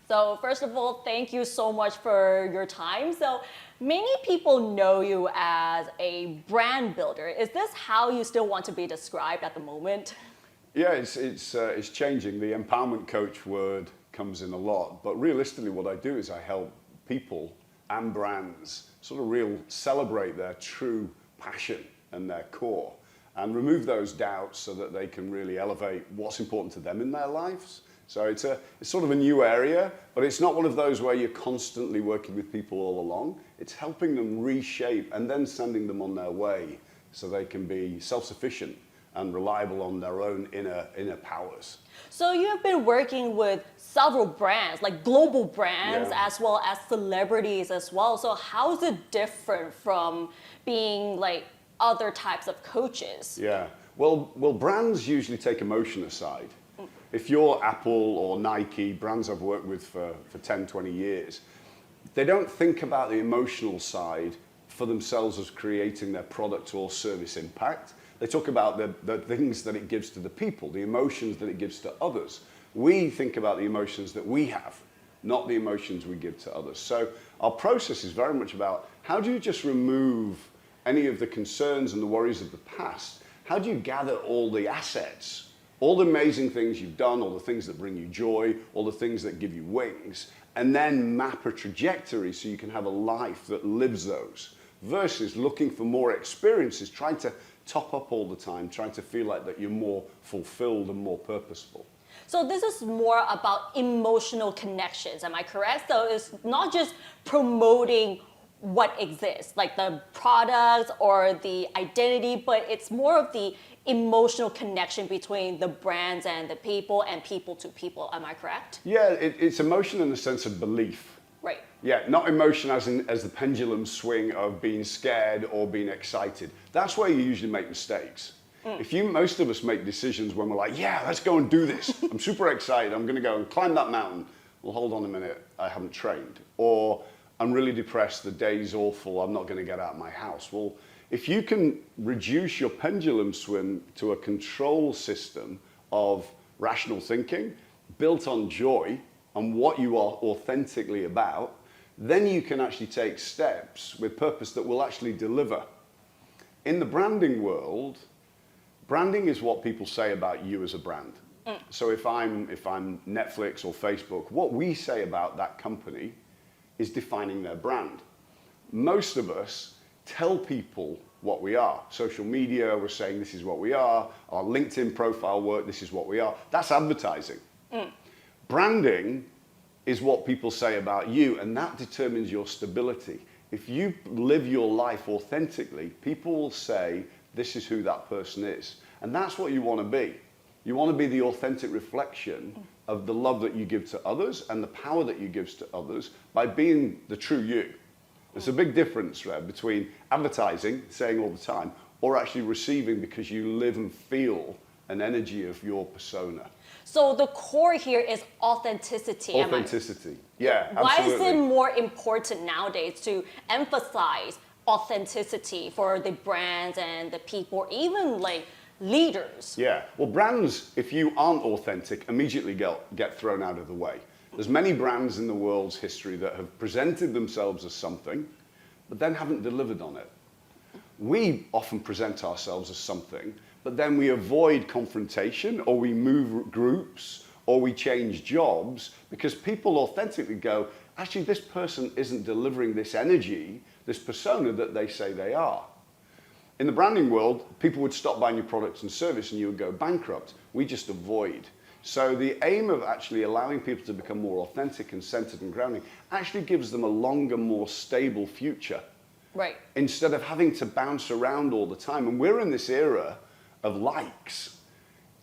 So first of all, thank you so much for your time. So many people know you as a brand builder. Is this how you still want to be described at the moment? Yeah, it's changing. The empowerment coach word comes in a lot, but realistically what I do is I help people and brands sort of celebrate their true passion and their core and remove those doubts so that they can really elevate what's important to them in their lives. So it's sort of a new area, but it's not one of those where you're constantly working with people all along. It's helping them reshape and then sending them on their way so they can be self-sufficient and reliable on their own inner powers. So you have been working with several brands, like global brands, Yeah. as well as celebrities as well. So how is it different from being like other types of coaches? Yeah, well, brands usually take emotion aside. If you're Apple or Nike, brands I've worked with for 10, 20 years, they don't think about the emotional side for themselves as creating their product or service impact. They talk about the things that it gives to the people, the emotions that it gives to others. We think about the emotions that we have, not the emotions we give to others. So our process is very much about how do you just remove any of the concerns and the worries of the past? How do you gather all the assets, all the amazing things you've done, all the things that bring you joy, all the things that give you wings, and then map a trajectory so you can have a life that lives those, versus looking for more experiences, trying to top up all the time, trying to feel like that you're more fulfilled and more purposeful. So this is more about emotional connections, am I correct? So it's not just promoting what exists, like the products or the identity, but it's more of the emotional connection between the brands and the people and people to people, am I correct? Yeah, it's emotion in the sense of belief. Right. Yeah, not emotion as the pendulum swing of being scared or being excited. That's where you usually make mistakes. Most of us make decisions when we're like, yeah, let's go and do this. I'm super excited. I'm going to go and climb that mountain. Well, hold on a minute. I haven't trained. Or I'm really depressed. The day's awful. I'm not going to get out of my house. Well, if you can reduce your pendulum swing to a control system of rational thinking built on joy and what you are authentically about, then you can actually take steps with purpose that will actually deliver. In the branding world, branding is what people say about you as a brand. So if I'm Netflix or Facebook, what we say about that company is defining their brand. Most of us tell people what we are. Social media, we're saying this is what we are. Our LinkedIn profile work, this is what we are. That's advertising. Branding is what people say about you, and that determines your stability. If you live your life authentically, people will say, this is who that person is. And that's what you want to be. You want to be the authentic reflection of the love that you give to others and the power that you give to others by being the true you. There's a big difference, Rev, between advertising, saying all the time, or actually receiving because you live and feel an energy of your persona. So the core here is authenticity. Authenticity, yeah, Why absolutely. is it more important nowadays to emphasize authenticity for the brands and the people, even like leaders? Yeah, well, brands, if you aren't authentic, immediately get thrown out of the way. There's many brands in the world's history that have presented themselves as something, but then haven't delivered on it. We often present ourselves as something, but then we avoid confrontation, or we move groups, or we change jobs, because people authentically go, actually, this person isn't delivering this energy, this persona that they say they are. In the branding world, people would stop buying your products and service and you would go bankrupt. We just avoid. So the aim of actually allowing people to become more authentic and centered and grounding actually gives them a longer, more stable future. Right. Instead of having to bounce around all the time. And we're in this era of likes.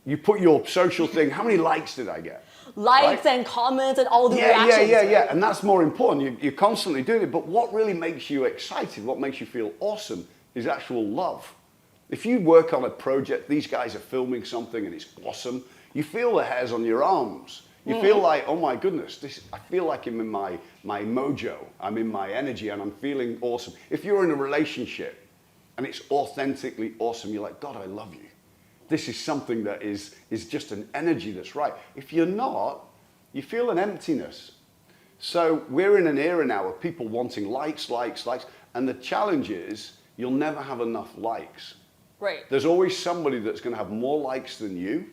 You put your social thing, how many likes did I get? Likes Right? and comments and all the reactions. Yeah. And that's more important. You're constantly doing it. But what really makes you excited, what makes you feel awesome, is actual love. If you work on a project, these guys are filming something and it's awesome, you feel the hairs on your arms. You feel like, oh my goodness, I feel like I'm in my mojo, I'm in my energy, and I'm feeling awesome. If you're in a relationship and it's authentically awesome, you're like, God, I love you. This is something that is just an energy that's right. If you're not, you feel an emptiness. So we're in an era now of people wanting likes, likes, likes. And the challenge is you'll never have enough likes. Right. There's always somebody that's going to have more likes than you,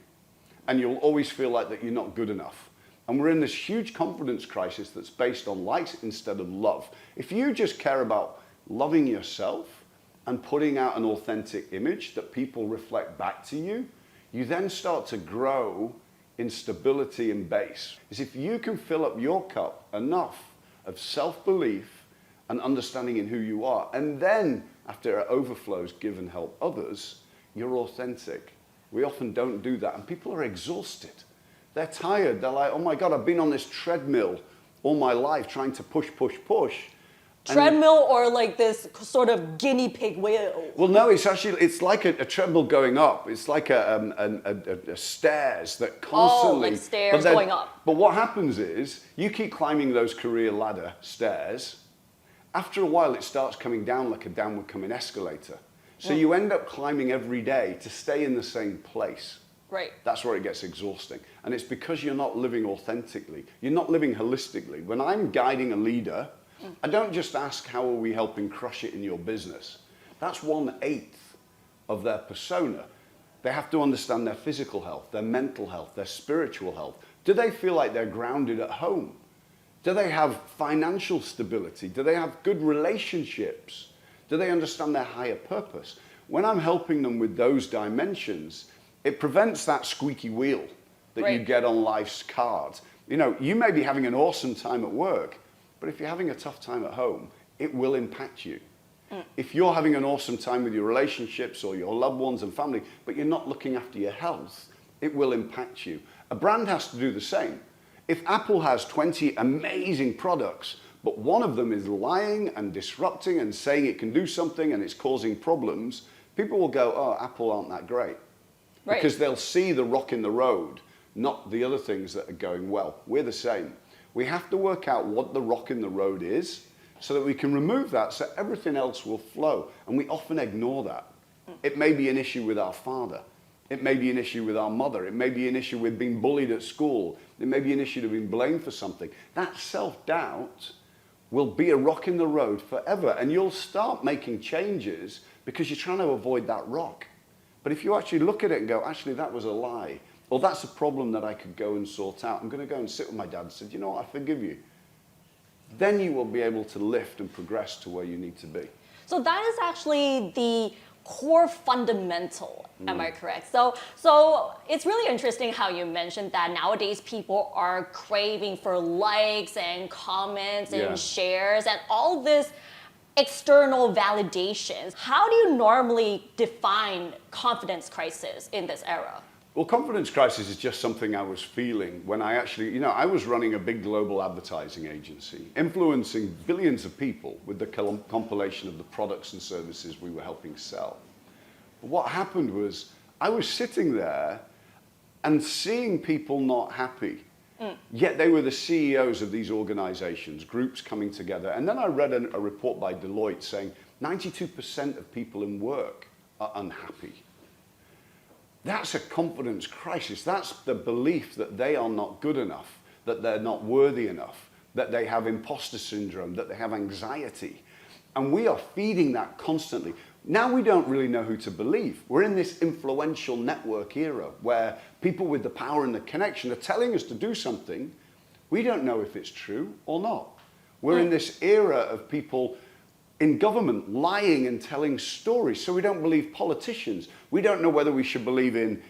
and you'll always feel like that you're not good enough. And we're in this huge confidence crisis that's based on likes instead of love. If you just care about loving yourself and putting out an authentic image that people reflect back to you, you then start to grow in stability and base. Is if you can fill up your cup enough of self-belief and understanding in who you are, and then after it overflows, give and help others, you're authentic. We often don't do that, and people are exhausted. They're tired. They're like, oh my God, I've been on this treadmill all my life trying to push, push, push. Treadmill or like this sort of guinea pig wheel? Well, no, it's like a treadmill going up. It's like a stairs that constantly... Oh, like stairs going up. But what happens is, you keep climbing those career ladder stairs. After a while, it starts coming down like a downward coming escalator. So you end up climbing every day to stay in the same place. Right. That's where it gets exhausting. And it's because you're not living authentically. You're not living holistically. When I'm guiding a leader, I don't just ask, how are we helping crush it in your business? That's 1/8 of their persona. They have to understand their physical health, their mental health, their spiritual health. Do they feel like they're grounded at home? Do they have financial stability? Do they have good relationships? Do they understand their higher purpose? When I'm helping them with those dimensions, it prevents that squeaky wheel that you get on life's card. You know, you may be having an awesome time at work, but if you're having a tough time at home, it will impact you. If you're having an awesome time with your relationships or your loved ones and family, but you're not looking after your health, it will impact you. A brand has to do the same. If Apple has 20 amazing products, but one of them is lying and disrupting and saying it can do something and it's causing problems, people will go, oh, Apple aren't that great. Right. Because they'll see the rock in the road, not the other things that are going well. We're the same. We have to work out what the rock in the road is so that we can remove that so everything else will flow. And we often ignore that. It may be an issue with our father. It may be an issue with our mother. It may be an issue with being bullied at school. It may be an issue of being blamed for something. That self-doubt will be a rock in the road forever. And you'll start making changes because you're trying to avoid that rock. But if you actually look at it and go, actually, that was a lie, or that's a problem that I could go and sort out. I'm going to go and sit with my dad and say, you know what, I forgive you. Then you will be able to lift and progress to where you need to be. So that is actually the core fundamental, am I correct? So it's really interesting how you mentioned that nowadays people are craving for likes and comments and shares and all this external validations. How do you normally define confidence crisis in this era? Well, confidence crisis is just something I was feeling when I actually, you know, I was running a big global advertising agency, influencing billions of people with the compilation of the products and services we were helping sell. But what happened was I was sitting there and seeing people not happy. Yet they were the CEOs of these organizations, groups coming together. And then I read a report by Deloitte saying 92% of people in work are unhappy. That's a confidence crisis. That's the belief that they are not good enough, that they're not worthy enough, that they have imposter syndrome, that they have anxiety. And we are feeding that constantly. Now we don't really know who to believe. We're in this influential network era where people with the power and the connection are telling us to do something. We don't know if it's true or not. We're in this era of people in government lying and telling stories, so we don't believe politicians. We don't know whether we should believe in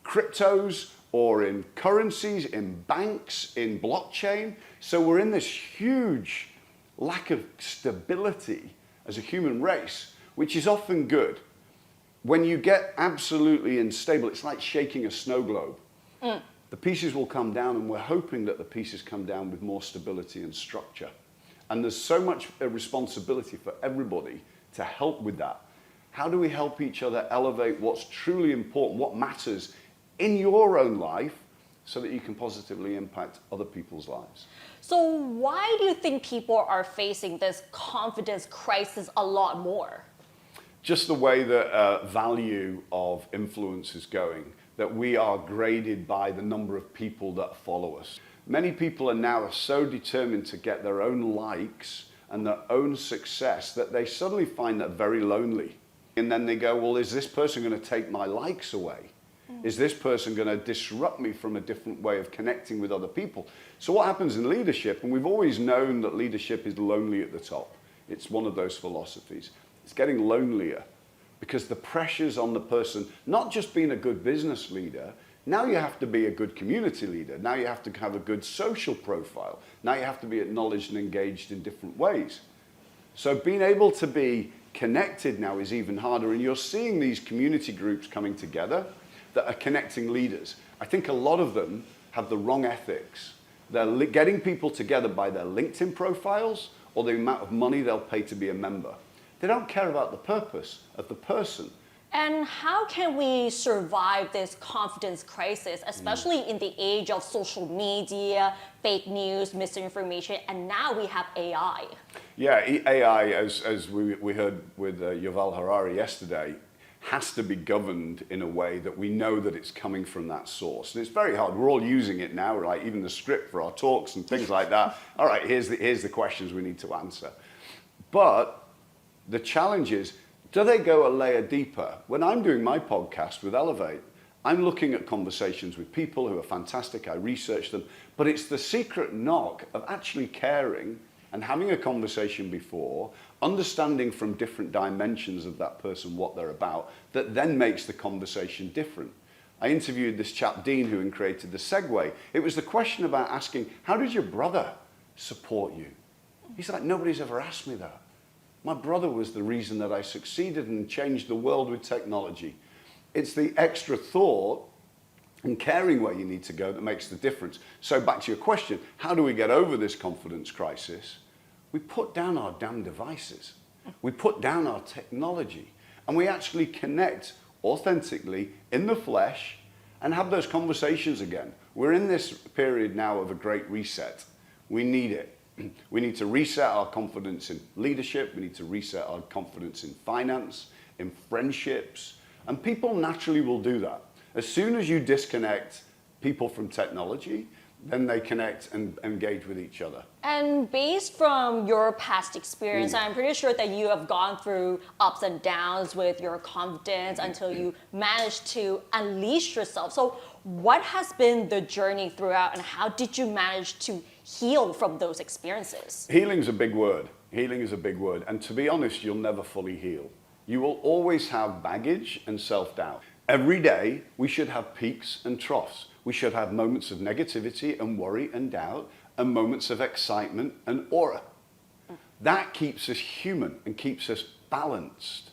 cryptos or in currencies, in banks, in blockchain. So we're in this huge lack of stability as a human race, which is often good. When you get absolutely unstable, it's like shaking a snow globe. The pieces will come down, and we're hoping that the pieces come down with more stability and structure. And there's so much responsibility for everybody to help with that. How do we help each other elevate what's truly important, what matters in your own life, so that you can positively impact other people's lives? So why do you think people are facing this confidence crisis a lot more? Just the way that value of influence is going, that we are graded by the number of people that follow us. Many people are now so determined to get their own likes and their own success that they suddenly find that very lonely. And then they go, well, is this person going to take my likes away? Is this person going to disrupt me from a different way of connecting with other people? So what happens in leadership, and we've always known that leadership is lonely at the top. It's one of those philosophies. It's getting lonelier because the pressure's on the person, not just being a good business leader. Now you have to be a good community leader. Now you have to have a good social profile. Now you have to be acknowledged and engaged in different ways. So being able to be connected now is even harder, and you're seeing these community groups coming together that are connecting leaders. I think a lot of them have the wrong ethics. They're getting people together by their LinkedIn profiles or the amount of money they'll pay to be a member. They don't care about the purpose of the person. And how can we survive this confidence crisis, especially in the age of social media, fake news, misinformation, and now we have AI? Yeah, AI, as we heard with Yuval Harari yesterday, has to be governed in a way that we know that it's coming from that source. And it's very hard. We're all using it now, right? Even the script for our talks and things like that. All right, here's the questions we need to answer. But the challenge is, do they go a layer deeper? When I'm doing my podcast with Elevate, I'm looking at conversations with people who are fantastic. I research them. But it's the secret knock of actually caring and having a conversation before, understanding from different dimensions of that person what they're about, that then makes the conversation different. I interviewed this chap, Dean, who created the Segway. It was the question about asking, how did your brother support you? He's like, nobody's ever asked me that. My brother was the reason that I succeeded and changed the world with technology. It's the extra thought and caring where you need to go that makes the difference. So back to your question, how do we get over this confidence crisis? We put down our damn devices. We put down our technology, and we actually connect authentically in the flesh and have those conversations again. We're in this period now of a great reset. We need it. We need to reset our confidence in leadership. We need to reset our confidence in finance, in friendships, and people naturally will do that. As soon as you disconnect people from technology, then they connect and engage with each other. And based from your past experience, I'm pretty sure that you have gone through ups and downs with your confidence until you managed to unleash yourself. So what has been the journey throughout, and how did you manage to heal from those experiences? Healing's a big word. Healing is a big word. And to be honest, you'll never fully heal. You will always have baggage and self-doubt. Every day, we should have peaks and troughs. We should have moments of negativity and worry and doubt, and moments of excitement and aura. That keeps us human and keeps us balanced.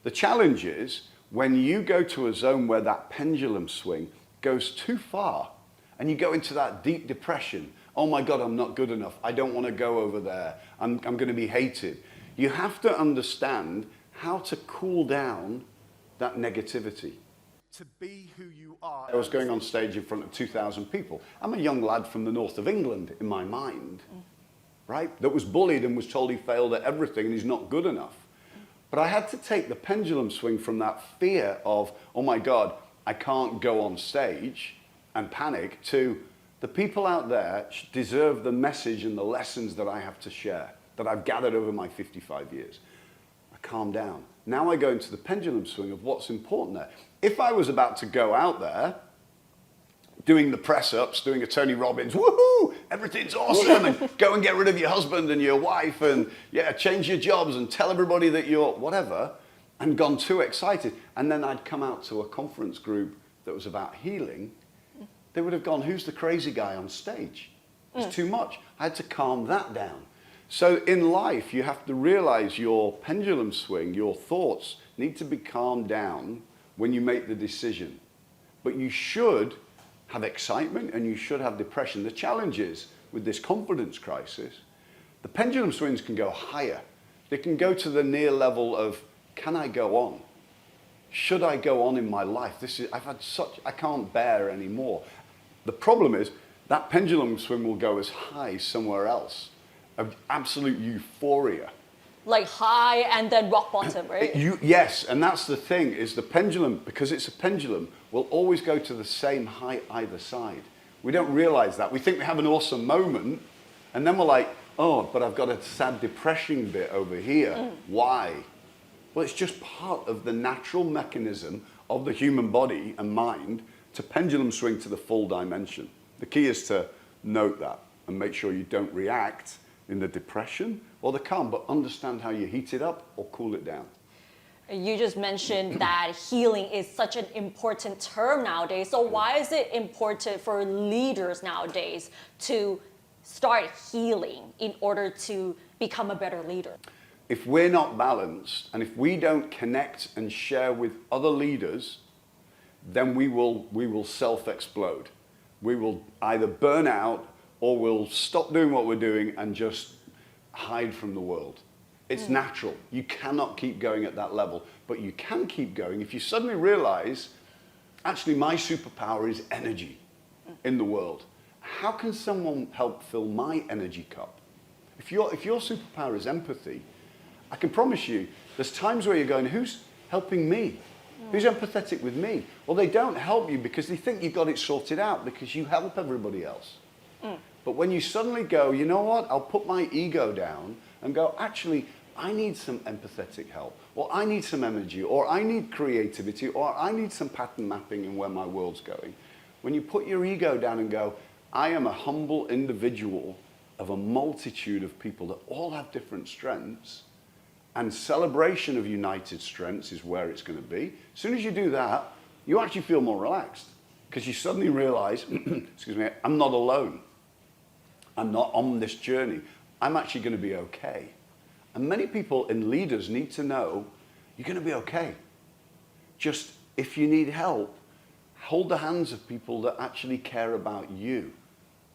The challenge is when you go to a zone where that pendulum swing goes too far and you go into that deep depression. Oh my God, I'm not good enough. I don't want to go over there. I'm going to be hated. You have to understand how to cool down that negativity. To be who you are. I was going on stage in front of 2,000 people. I'm a young lad from the north of England in my mind, right? That was bullied and was told he failed at everything and he's not good enough. But I had to take the pendulum swing from that fear of, oh my God, I can't go on stage and panic, to the people out there deserve the message and the lessons that I have to share, that I've gathered over my 55 years. I calm down. Now I go into the pendulum swing of what's important there. If I was about to go out there, doing the press-ups, doing a Tony Robbins, woohoo, everything's awesome, and go and get rid of your husband and your wife, and yeah, change your jobs and tell everybody that you're whatever, and gone too excited, and then I'd come out to a conference group that was about healing, they would have gone, who's the crazy guy on stage? It's too much. I had to calm that down. So in life, you have to realize your pendulum swing, your thoughts need to be calmed down when you make the decision. But you should have excitement and you should have depression. The challenge is, with this confidence crisis, the pendulum swings can go higher. They can go to the near level of, can I go on? Should I go on in my life? I can't bear anymore. The problem is, that pendulum swing will go as high somewhere else, of absolute euphoria. Like high and then rock bottom, right? Yes, and that's the thing, is the pendulum, because it's a pendulum, will always go to the same height either side. We don't realize that. We think we have an awesome moment, and then we're like, oh, but I've got a sad, depressing bit over here. Why? Well, it's just part of the natural mechanism of the human body and mind to pendulum swing to the full dimension. The key is to note that and make sure you don't react in the depression or the calm, but understand how you heat it up or cool it down. You just mentioned that healing is such an important term nowadays. So why is it important for leaders nowadays to start healing in order to become a better leader? If we're not balanced and if we don't connect and share with other leaders, then we will self-explode. We will either burn out or we'll stop doing what we're doing and just hide from the world. It's natural. You cannot keep going at that level, but you can keep going if you suddenly realize, actually, my superpower is energy in the world. How can someone help fill my energy cup? If your superpower is empathy, I can promise you, there's times where you're going, who's helping me? Who's empathetic with me? Well, they don't help you because they think you've got it sorted out because you help everybody else. But when you suddenly go, you know what, I'll put my ego down and go, actually, I need some empathetic help, or I need some energy, or I need creativity, or I need some pattern mapping in where my world's going. When you put your ego down and go, I am a humble individual of a multitude of people that all have different strengths, and celebration of united strengths is where it's going to be. As soon as you do that, you actually feel more relaxed because you suddenly realize, excuse me, I'm not alone. I'm not on this journey. I'm actually going to be okay. And many people and leaders need to know you're going to be okay. Just if you need help, hold the hands of people that actually care about you.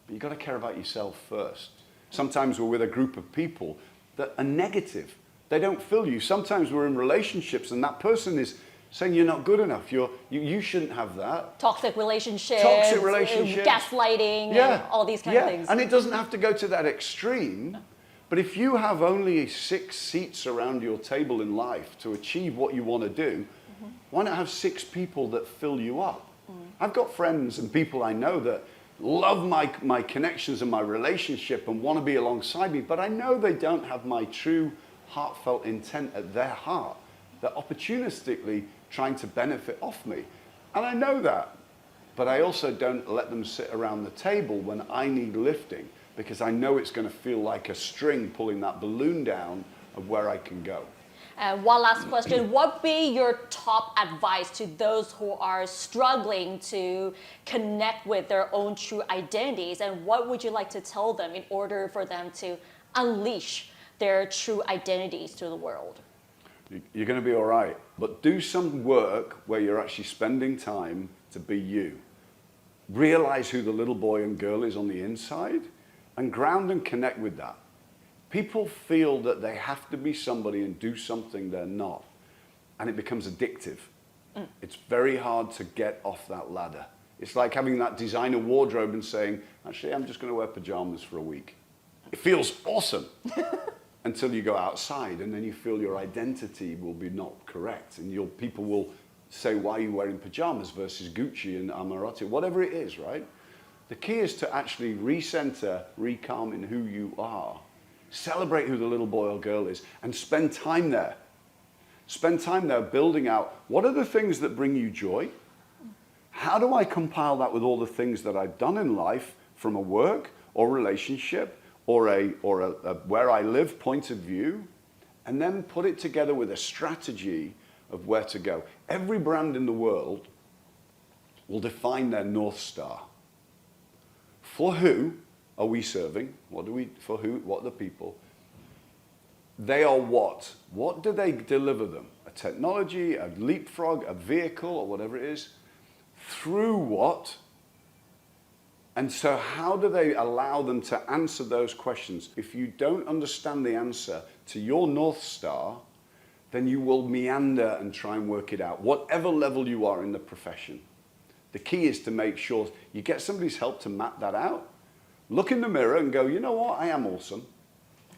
But you've got to care about yourself first. Sometimes we're with a group of people that are negative. They don't fill you. Sometimes we're in relationships and that person is saying you're not good enough. You shouldn't have that. Toxic relationships. Gaslighting, and all these kind of things. And it doesn't have to go to that extreme. But if you have only 6 seats around your table in life to achieve what you want to do, why not have 6 people that fill you up? I've got friends and people I know that love my connections and my relationship and want to be alongside me, but I know they don't have my true heartfelt intent at their heart. They're opportunistically trying to benefit off me. And I know that. But I also don't let them sit around the table when I need lifting, because I know it's going to feel like a string pulling that balloon down of where I can go. One last question. What would be your top advice to those who are struggling to connect with their own true identities? And what would you like to tell them in order for them to unleash their true identities to the world? You're going to be all right. But do some work where you're actually spending time to be you. Realize who the little boy and girl is on the inside and ground and connect with that. People feel that they have to be somebody and do something they're not. And it becomes addictive. It's very hard to get off that ladder. It's like having that designer wardrobe and saying, actually, I'm just going to wear pajamas for a week. It feels awesome until you go outside and then you feel your identity will be not correct. And people will say, why are you wearing pajamas versus Gucci and Amorati, whatever it is, right? The key is to actually recenter, recalm in who you are. Celebrate who the little boy or girl is and spend time there. Spend time there building out what are the things that bring you joy? How do I compile that with all the things that I've done in life from a work or relationship or a where I live point of view? And then put it together with a strategy of where to go. Every brand in the world will define their North Star. For who are we serving? For who? What are the people? They are what? What do they deliver them? A technology, a leapfrog, a vehicle, or whatever it is? Through what? And so how do they allow them to answer those questions? If you don't understand the answer to your North Star, then you will meander and try and work it out, whatever level you are in the profession. The key is to make sure you get somebody's help to map that out. Look in the mirror and go, you know what, I am awesome.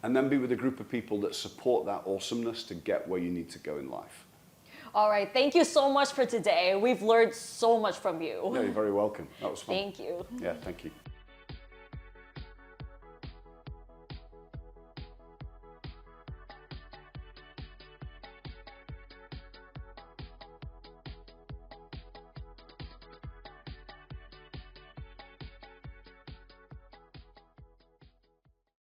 And then be with a group of people that support that awesomeness to get where you need to go in life. All right, thank you so much for today. We've learned so much from you. Yeah, you're very welcome. That was fun. Thank you. Yeah, thank you.